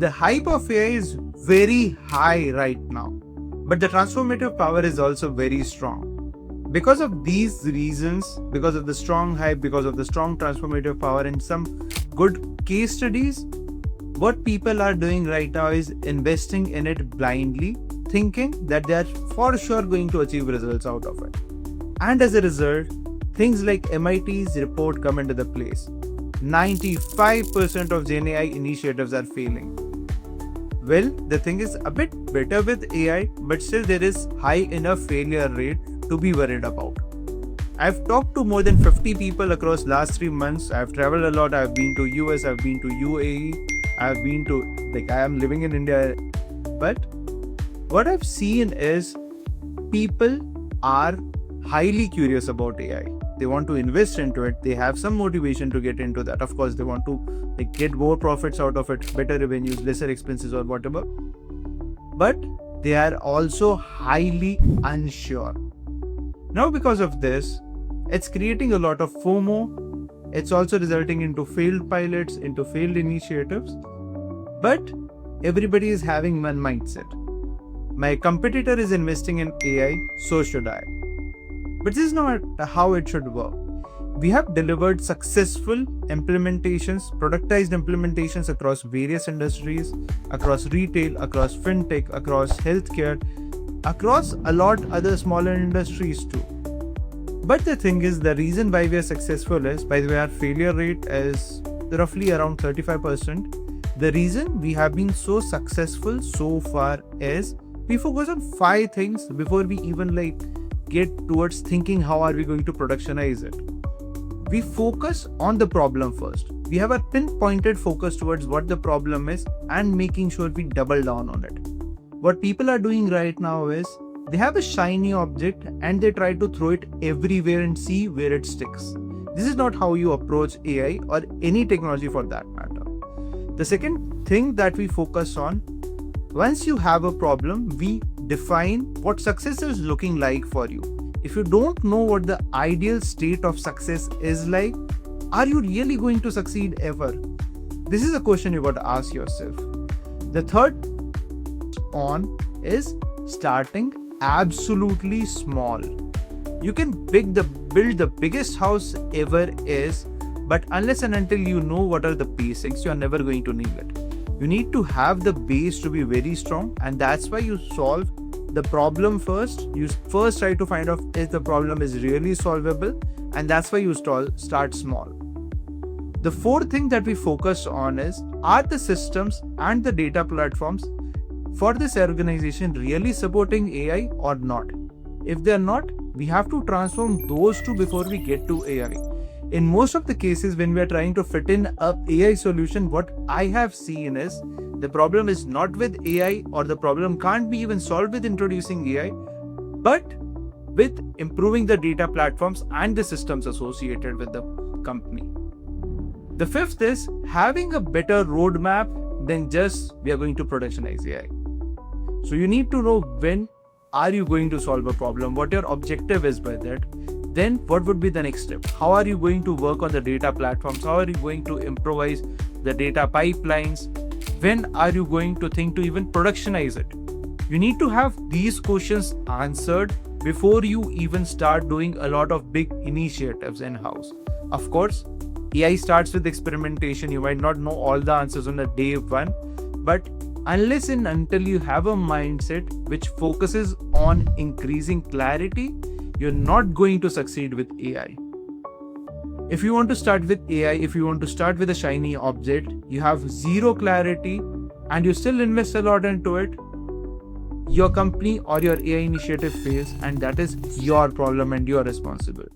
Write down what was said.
The hype of AI is very high right now, but the transformative power is also very strong. Because of these reasons, because of the strong hype, because of the strong transformative power and some good case studies, what people are doing right now is investing in it blindly, thinking that they are for sure going to achieve results out of it. And as a result, things like MIT's report come into the place. 95% of GenAI initiatives are failing. Well, the thing is a bit better with AI, but still there is high enough failure rate to be worried about. I've talked to more than 50 people across last 3 months. I've traveled a lot. I've been to US, I've been to UAE, I am living in India. But what I've seen is people are highly curious about AI. They want to invest into it. They have some motivation to get into that. Of course, they want to get more profits out of it, better revenues, lesser expenses or whatever. But they are also highly unsure. Now, because of this, it's creating a lot of FOMO. It's also resulting into failed pilots, into failed initiatives. But everybody is having one mindset. My competitor is investing in AI, so should I. But this is not how it should work. We have delivered successful implementations, productized implementations across various industries, across retail, across fintech, across healthcare, across a lot other smaller industries too. But the thing is, the reason why we are successful is, by the way, our failure rate is roughly around 35%. The reason we have been so successful so far is we focus on 5 things before we even get towards thinking how are we going to productionize it. We focus on the problem first. We have a pinpointed focus towards what the problem is and making sure we double down on it. What people are doing right now is they have a shiny object and they try to throw it everywhere and see where it sticks. This is not how you approach AI or any technology for that matter. The second thing that we focus on, once you have a problem, we define what success is looking like for you. If you don't know what the ideal state of success is like, are you really going to succeed ever? This is a question you got to ask yourself. The third on is starting absolutely small. You can build the biggest house ever is, but unless and until you know what are the basics, you are never going to nail it. You need to have the base to be very strong, and that's why you solve the problem first. You first try to find out if the problem is really solvable, and that's why you start small. The fourth thing that we focus on is, are the systems and the data platforms for this organization really supporting AI or not? If they're not, we have to transform those two before we get to AI. In most of the cases, when we are trying to fit in a AI solution, what I have seen is the problem is not with AI, or the problem can't be even solved with introducing AI, but with improving the data platforms and the systems associated with the company. The fifth is having a better roadmap than just we are going to productionize AI. So you need to know when are you going to solve a problem, what your objective is with it. Then what would be the next step? How are you going to work on the data platforms? How are you going to improvise the data pipelines? When are you going to think to even productionize it? You need to have these questions answered before you even start doing a lot of big initiatives in-house. Of course, AI starts with experimentation. You might not know all the answers on the day one, but unless and until you have a mindset which focuses on increasing clarity, you're not going to succeed with AI. If you want to start with AI, if you want to start with a shiny object, you have zero clarity and you still invest a lot into it, your company or your AI initiative fails, and that is your problem and you're responsible.